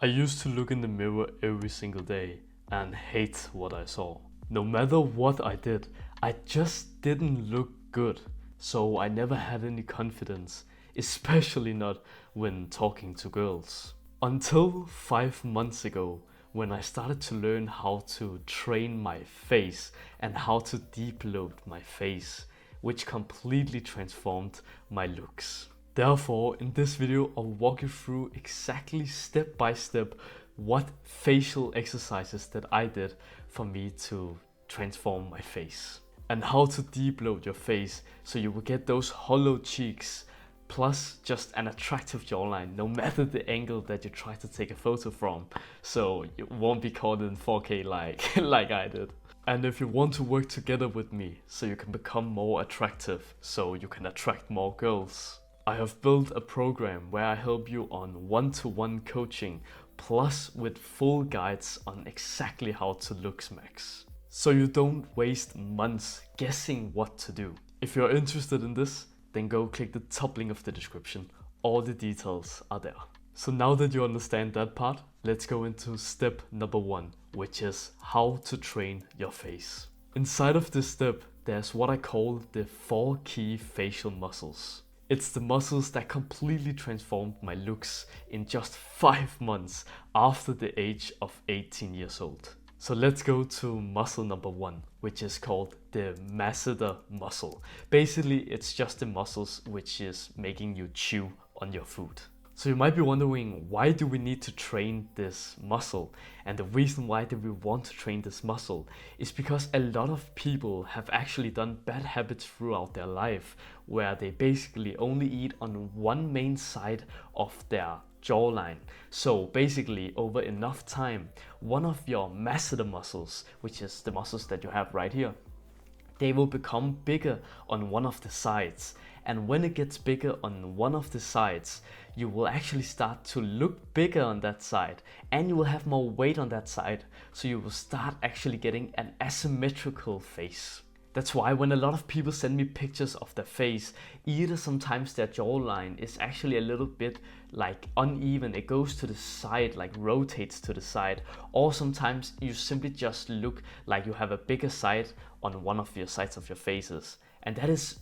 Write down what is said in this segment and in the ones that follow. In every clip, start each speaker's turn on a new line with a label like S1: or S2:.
S1: I used to look in the mirror every single day and hate what I saw. No matter what I did, I just didn't look good. So I never had any confidence, especially not when talking to girls. Until 5 months ago, when I started to learn how to train my face and how to debloat my face, which completely transformed my looks. Therefore, in this video, I'll walk you through exactly step by step what facial exercises that I did for me to transform my face. And how to debloat your face so you will get those hollow cheeks plus just an attractive jawline no matter the angle that you try to take a photo from, so you won't be caught in 4K like I did. And if you want to work together with me so you can become more attractive, so you can attract more girls, I have built a program where I help you on one-to-one coaching plus with full guides on exactly how to look max, so you don't waste months guessing what to do. If you're interested in this, then go click the top link of the description. All the details are there. So now that you understand that part, let's go into step number 1, which is how to train your face. Inside of this step, there's what I call the 4 key facial muscles. It's the muscles that completely transformed my looks in just 5 months after the age of 18 years old. So let's go to muscle number 1, which is called the masseter muscle. Basically, it's just the muscles which is making you chew on your food. So you might be wondering, why do we need to train this muscle? And the reason why do we want to train this muscle is because a lot of people have actually done bad habits throughout their life, where they basically only eat on one main side of their jawline. So basically, over enough time, one of your masseter muscles, which is the muscles that you have right here, they will become bigger on one of the sides. And when it gets bigger on one of the sides, you will actually start to look bigger on that side, and you will have more weight on that side. So you will start actually getting an asymmetrical face. That's why when a lot of people send me pictures of their face, either sometimes their jawline is actually a little bit like uneven, it goes to the side, like rotates to the side, or sometimes you simply just look like you have a bigger side on one of your sides of your faces. And that is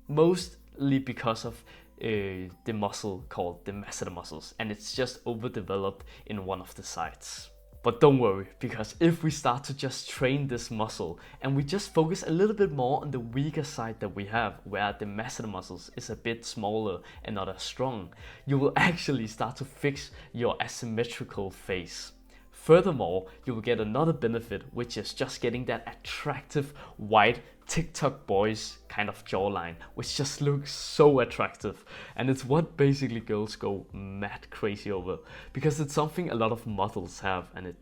S1: mostly because of the muscle called the masseter muscles, and it's just overdeveloped in one of the sides. But don't worry, because if we start to just train this muscle and we just focus a little bit more on the weaker side that we have, where the masseter muscles is a bit smaller and not as strong, you will actually start to fix your asymmetrical face. Furthermore, you will get another benefit, which is just getting that attractive white TikTok boys kind of jawline, which just looks so attractive. And it's what basically girls go mad crazy over, because it's something a lot of models have, and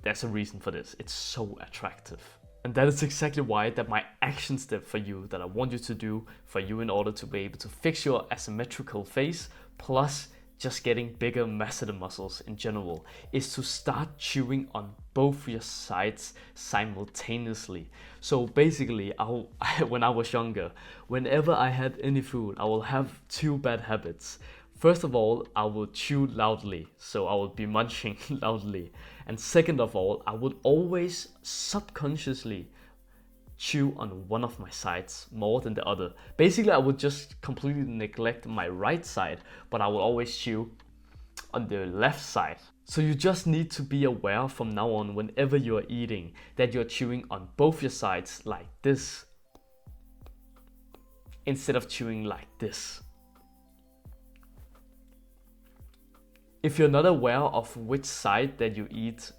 S1: there's a reason for this. It's so attractive. And that is exactly why that my action step for you that I want you to do for you in order to be able to fix your asymmetrical face plus just getting bigger masseter muscles in general is to start chewing on both your sides simultaneously. So basically, when I was younger, whenever I had any food, I will have 2 bad habits. First of all, I will chew loudly, so I will be munching loudly. And second of all, I would always subconsciously chew on one of my sides more than the other. Basically, I would just completely neglect my right side, but I will always chew on the left side. So you just need to be aware from now on, whenever you are eating, that you're chewing on both your sides like this, instead of chewing like this. If you're not aware of which side that you eat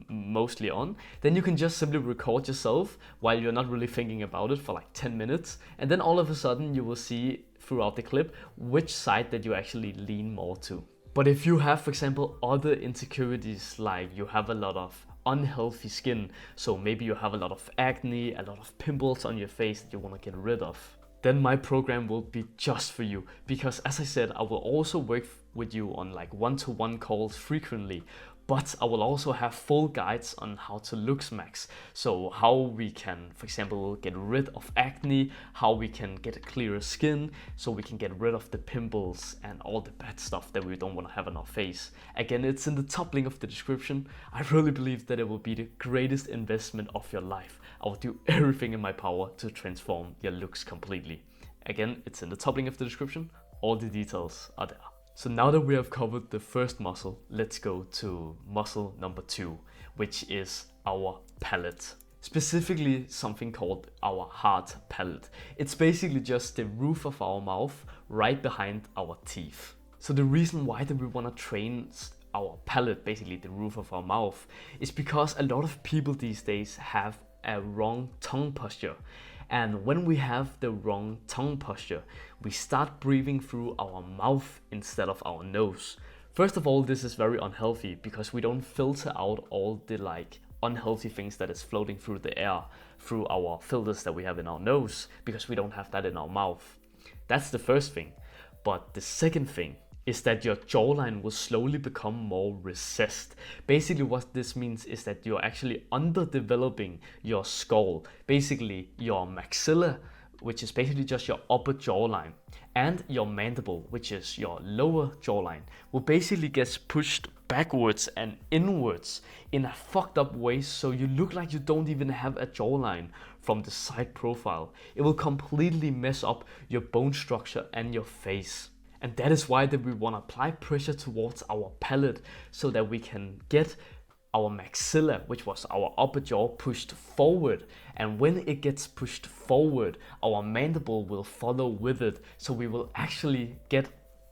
S1: mostly on, then you can just simply record yourself while you're not really thinking about it for like 10 minutes. And then all of a sudden you will see throughout the clip which side that you actually lean more to. But if you have, for example, other insecurities, like you have a lot of unhealthy skin, so maybe you have a lot of acne, a lot of pimples on your face that you want to get rid of, then my program will be just for you. Because as I said, I will also work with you on like one-to-one calls frequently, but I will also have full guides on how to looks max. So how we can, for example, get rid of acne, how we can get a clearer skin, so we can get rid of the pimples and all the bad stuff that we don't want to have on our face. Again, it's in the top link of the description. I really believe that it will be the greatest investment of your life. I will do everything in my power to transform your looks completely. Again, it's in the top link of the description. All the details are there. So now that we have covered the first muscle, let's go to muscle number 2, which is our palate. Specifically something called our hard palate. It's basically just the roof of our mouth right behind our teeth. So the reason why that we want to train our palate, basically the roof of our mouth, is because a lot of people these days have a wrong tongue posture. And when we have the wrong tongue posture, we start breathing through our mouth instead of our nose. First of all, this is very unhealthy because we don't filter out all the like unhealthy things that is floating through the air through our filters that we have in our nose, because we don't have that in our mouth. That's the first thing. But the second thing is that your jawline will slowly become more recessed. Basically what this means is that you're actually underdeveloping your skull, basically your maxilla, which is basically just your upper jawline, and your mandible, which is your lower jawline, will basically get pushed backwards and inwards in a fucked up way, so you look like you don't even have a jawline from the side profile. It will completely mess up your bone structure and your face. And that is why that we want to apply pressure towards our palate so that we can get our maxilla, which was our upper jaw, pushed forward. And when it gets pushed forward, our mandible will follow with it. So we will actually get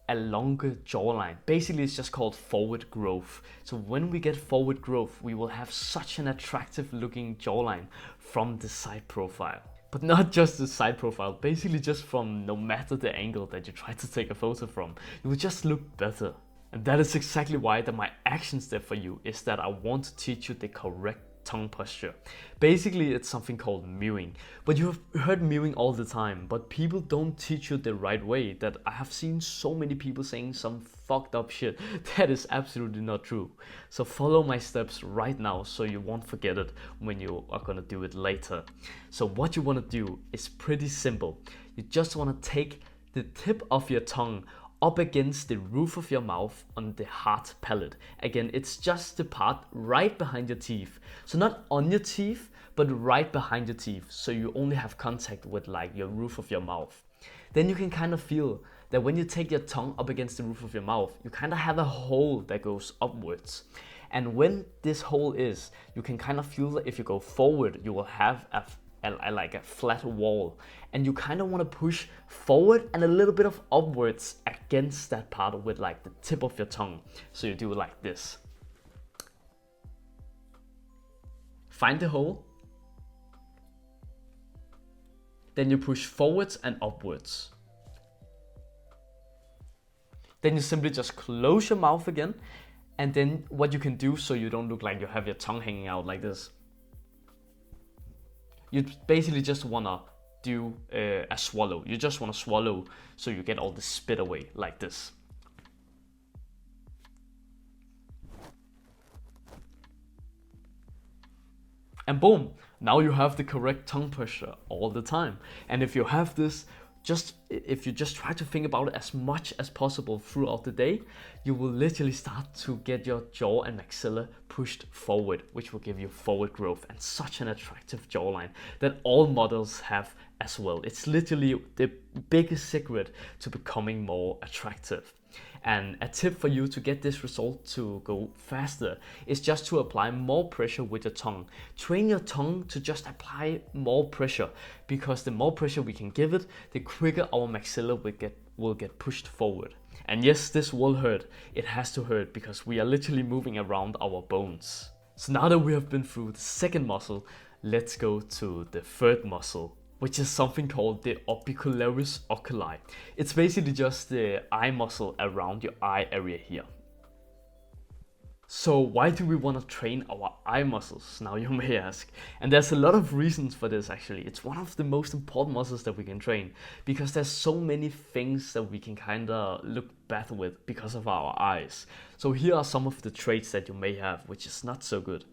S1: a longer jawline. Basically, it's just called forward growth. So when we get forward growth, we will have such an attractive looking jawline from the side profile. But not just the side profile, basically just from no matter the angle that you try to take a photo from, you will just look better. And that is exactly why that my action step for you is that I want to teach you the correct tongue posture. Basically, it's something called mewing. But you have heard mewing all the time, but people don't teach you the right way. That I have seen so many people saying some fucked up shit. That is absolutely not true. So follow my steps right now so you won't forget it when you are gonna do it later. So what you wanna do is pretty simple. You just wanna take the tip of your tongue up against the roof of your mouth on the hard palate. Again, it's just the part right behind your teeth. So not on your teeth, but right behind your teeth. So you only have contact with like your roof of your mouth. Then you can kind of feel that when you take your tongue up against the roof of your mouth, you kind of have a hole that goes upwards. And when this hole is, you can kind of feel that if you go forward, you will have like a flat wall, and you kind of want to push forward and a little bit of upwards against that part with like the tip of your tongue. So you do it like this. Find the hole, then you push forwards and upwards. Then you simply just close your mouth again, and then what you can do so you don't look like you have your tongue hanging out like this, you basically just want to do a swallow. You just want to swallow so you get all the spit away like this. And boom, now you have the correct tongue posture all the time. And if you have this, if you just try to think about it as much as possible throughout the day, you will literally start to get your jaw and maxilla pushed forward, which will give you forward growth and such an attractive jawline that all models have as well. It's literally the biggest secret to becoming more attractive. And a tip for you to get this result to go faster is just to apply more pressure with your tongue. Train your tongue to just apply more pressure, because the more pressure we can give it, the quicker our maxilla will get pushed forward. And yes, this will hurt. It has to hurt because we are literally moving around our bones. So now that we have been through the second muscle, let's go to the third muscle, which is something called the orbicularis oculi. It's basically just the eye muscle around your eye area here. So why do we want to train our eye muscles, now you may ask? And there's a lot of reasons for this actually. It's one of the most important muscles that we can train because there's so many things that we can kind of look bad with because of our eyes. So here are some of the traits that you may have, which is not so good.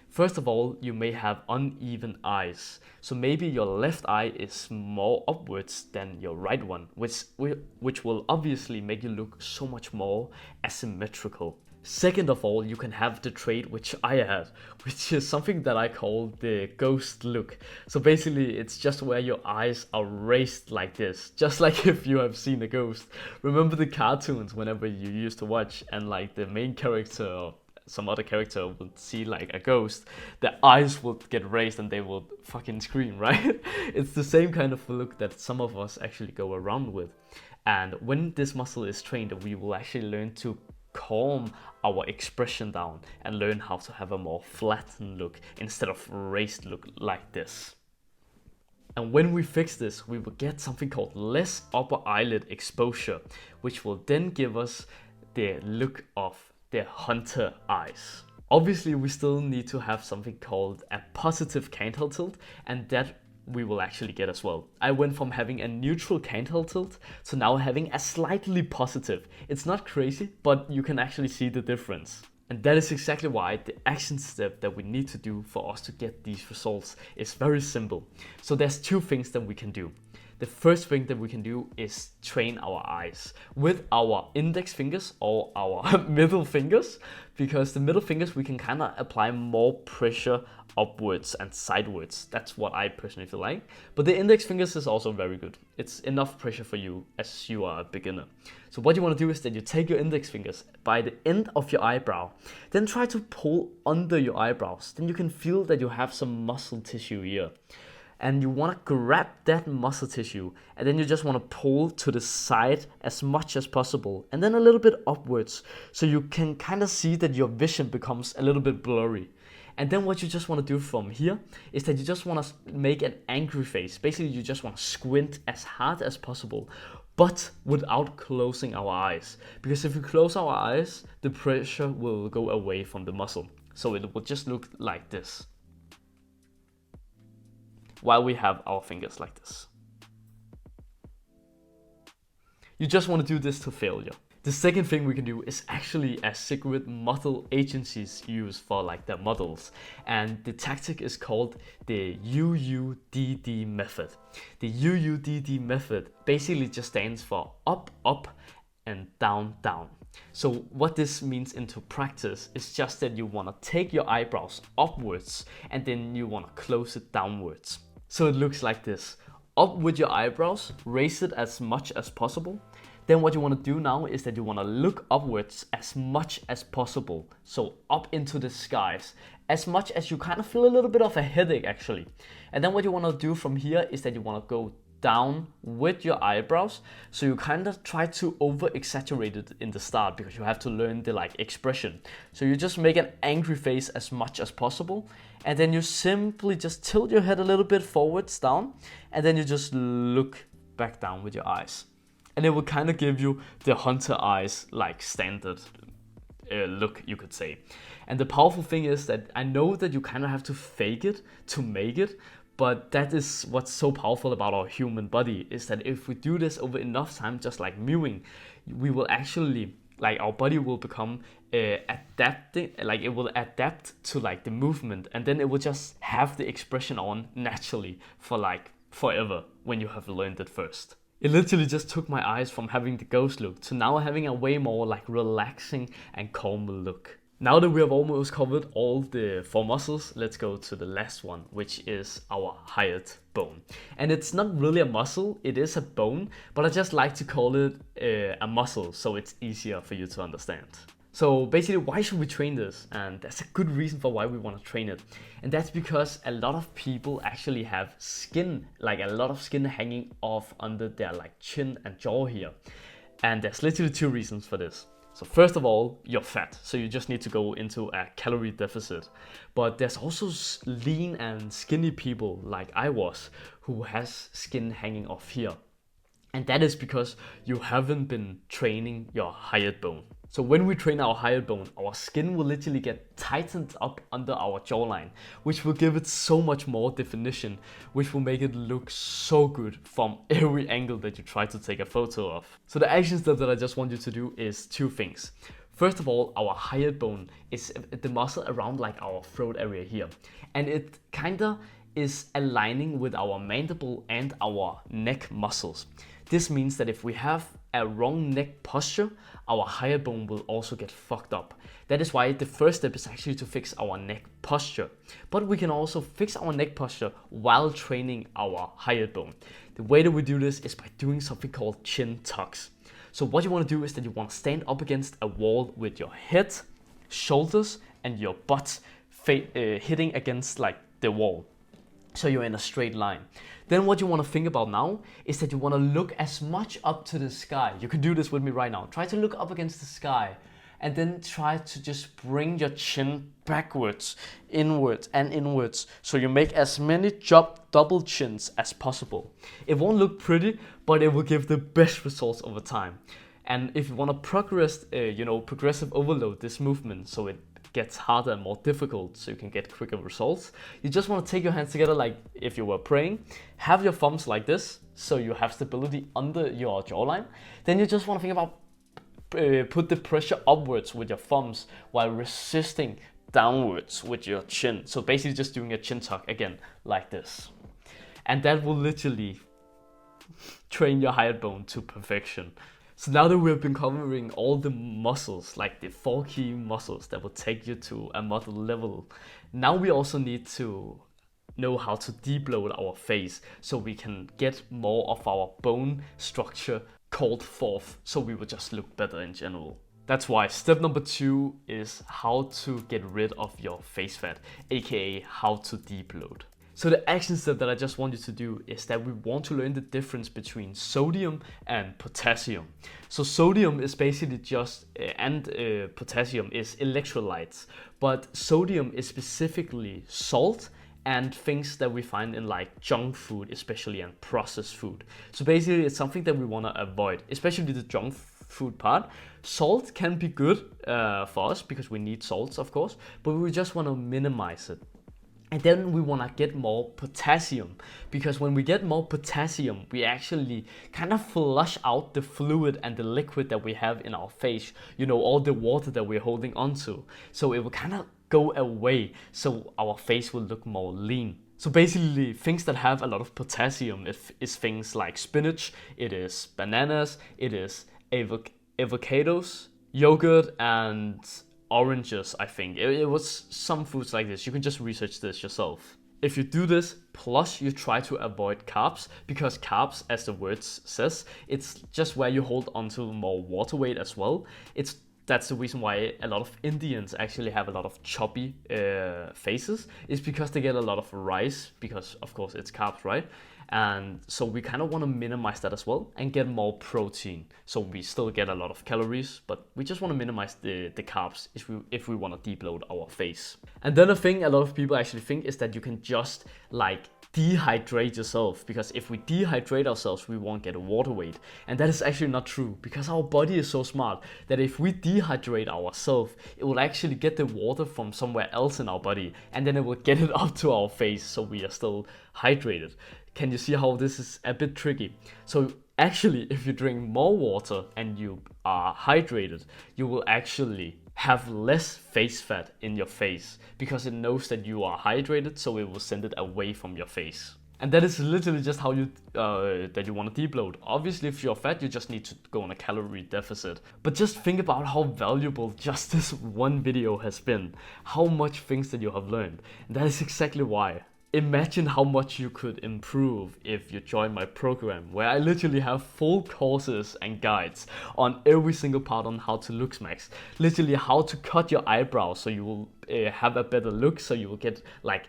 S1: First of all, you may have uneven eyes. So maybe your left eye is more upwards than your right one, which will obviously make you look so much more asymmetrical. Second of all, you can have the trait which I have, which is something that I call the ghost look. So basically, it's just where your eyes are raised like this, just like if you have seen a ghost. Remember the cartoons whenever you used to watch and like the main character or some other character would see like a ghost, their eyes would get raised and they would fucking scream, right? It's the same kind of look that some of us actually go around with. And when this muscle is trained, we will actually learn to calm our expression down and learn how to have a more flattened look instead of raised look like this. And when we fix this, we will get something called less upper eyelid exposure, which will then give us the look of the hunter eyes. Obviously, we still need to have something called a positive canthal tilt, and that we will actually get as well. I went from having a neutral canthal tilt to now having a slightly positive. It's not crazy, but you can actually see the difference. And that is exactly why the action step that we need to do for us to get these results is very simple. So there's two things that we can do. The first thing that we can do is train our eyes with our index fingers or our middle fingers, because the middle fingers we can kind of apply more pressure upwards and sidewards. That's what I personally feel like. But the index fingers is also very good. It's enough pressure for you as you are a beginner. So what you want to do is that you take your index fingers by the end of your eyebrow, then try to pull under your eyebrows. Then you can feel that you have some muscle tissue here. And you want to grab that muscle tissue and then you just want to pull to the side as much as possible and then a little bit upwards so you can kind of see that your vision becomes a little bit blurry. And then what you just want to do from here is that you just want to make an angry face. Basically, you just want to squint as hard as possible, but without closing our eyes. Because if we close our eyes, the pressure will go away from the muscle. So it will just look like this, while we have our fingers like this. You just want to do this to failure. The second thing we can do is actually a secret model agencies use for like their models, and the tactic is called the UUDD method. The UUDD method basically just stands for up, up, and down, down. So what this means into practice is just that you want to take your eyebrows upwards and then you want to close it downwards. So it looks like this. Up with your eyebrows, raise it as much as possible. Then what you want to do now is that you want to look upwards as much as possible. So up into the skies, as much as you kind of feel a little bit of a headache actually. And then what you want to do from here is that you want to go down with your eyebrows. So you kind of try to over exaggerate it in the start because you have to learn the like expression. So you just make an angry face as much as possible. And then you simply just tilt your head a little bit forwards down. And then you just look back down with your eyes. And it will kind of give you the hunter eyes like standard look, you could say. And the powerful thing is that I know that you kind of have to fake it to make it. But that is what's so powerful about our human body, is that if we do this over enough time, just like mewing, we will actually, like our body will become adapting, like it will adapt to like the movement, and then it will just have the expression on naturally for like forever when you have learned it first. It literally just took my eyes from having the ghost look to now having a way more like relaxing and calm look. Now that we have almost covered all the 4 muscles, let's go to the last one, which is our hyoid bone. And it's not really a muscle, it is a bone, but I just like to call it a muscle so it's easier for you to understand. So basically, why should we train this? And that's a good reason for why we want to train it. And that's because a lot of people actually have skin, like a lot of skin hanging off under their like chin and jaw here. And there's literally 2 reasons for this. So first of all, you're fat, so you just need to go into a calorie deficit. But there's also lean and skinny people like I was, who has skin hanging off here. And that is because you haven't been training your hyoid bone. So when we train our hyoid bone, our skin will literally get tightened up under our jawline, which will give it so much more definition, which will make it look so good from every angle that you try to take a photo of. So the action step that I just want you to do is two things. First of all, our hyoid bone is the muscle around like our throat area here, and it kinda is aligning with our mandible and our neck muscles. This means that if we have a wrong neck posture, our hyoid bone will also get fucked up. That is why the first step is actually to fix our neck posture. But we can also fix our neck posture while training our hyoid bone. The way that we do this is by doing something called chin tucks. So what you want to do is that you want to stand up against a wall with your head, shoulders, and your butt hitting against like the wall. So you're in a straight line. Then what you want to think about now is that you want to look as much up to the sky. You can do this with me right now. Try to look up against the sky and then try to just bring your chin backwards, inwards and inwards. So you make as many double chins as possible. It won't look pretty, but it will give the best results over time. And if you want to progressive overload this movement so it gets harder and more difficult so you can get quicker results, you just want to take your hands together like if you were praying, have your thumbs like this so you have stability under your jawline. Then you just want to think about put the pressure upwards with your thumbs while resisting downwards with your chin. So basically just doing a chin tuck again like this, and that will literally train your hyoid bone to perfection. So now that we've been covering all the muscles, like the 4 key muscles that will take you to another level, now we also need to know how to debloat our face so we can get more of our bone structure called forth, so we will just look better in general. That's why step number 2 is how to get rid of your face fat, aka how to debloat. So the action step that I just want you to do is that we want to learn the difference between sodium and potassium. So sodium is basically just, potassium is electrolytes, but sodium is specifically salt and things that we find in like junk food, especially, and processed food. So basically it's something that we want to avoid, especially the junk food part. Salt can be good for us because we need salts, of course, but we just want to minimize it. And then we want to get more potassium, because when we get more potassium, we actually kind of flush out the fluid and the liquid that we have in our face, all the water that we're holding onto. So it will kind of go away, so our face will look more lean. So basically things that have a lot of potassium is things like spinach, it is bananas, it is avocados, yogurt, and oranges. I think it was some foods like this. You can just research this yourself. If you do this, plus you try to avoid carbs, because carbs, as the word says, it's just where you hold onto more water weight as well. That's the reason why a lot of Indians actually have a lot of chubby faces, is because they get a lot of rice, because of course it's carbs, right? And so we kind of want to minimize that as well and get more protein. So we still get a lot of calories, but we just want to minimize the carbs if we want to debloat our face. And then a thing a lot of people actually think is that you can just like dehydrate yourself, because if we dehydrate ourselves, we won't get a water weight. And that is actually not true, because our body is so smart that if we dehydrate ourselves, it will actually get the water from somewhere else in our body, and then it will get it up to our face, so we are still hydrated. Can you see how this is a bit tricky? So actually, if you drink more water and you are hydrated, you will actually have less face fat in your face, because it knows that you are hydrated, so it will send it away from your face. And that is literally just how you want to debloat. Obviously, if you're fat, you just need to go on a calorie deficit. But just think about how valuable just this one video has been. How much things that you have learned. And that is exactly why. Imagine how much you could improve if you join my program, where I literally have full courses and guides on every single part on how to look max. Literally how to cut your eyebrows so you will have a better look, so you will get like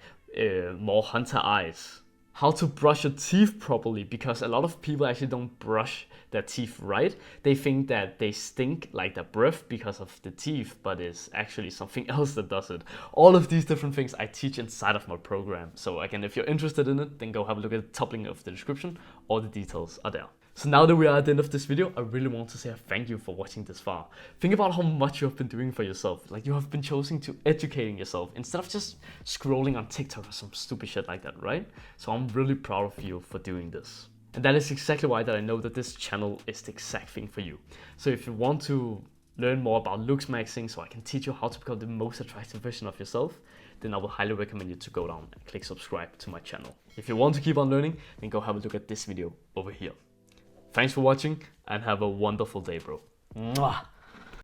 S1: more hunter eyes. How to brush your teeth properly, because a lot of people actually don't brush their teeth right. They think that they stink like their breath because of the teeth, but it's actually something else that does it. All of these different things I teach inside of my program. So again, if you're interested in it, then go have a look at the top link of the description. All the details are there. So now that we are at the end of this video, I really want to say a thank you for watching this far. Think about how much you have been doing for yourself. Like, you have been choosing to educating yourself instead of just scrolling on TikTok or some stupid shit like that, right? So I'm really proud of you for doing this. And that is exactly why that I know that this channel is the exact thing for you. So if you want to learn more about looks maxing so I can teach you how to become the most attractive version of yourself, then I will highly recommend you to go down and click subscribe to my channel. If you want to keep on learning, then go have a look at this video over here. Thanks for watching and have a wonderful day, bro. Mwah!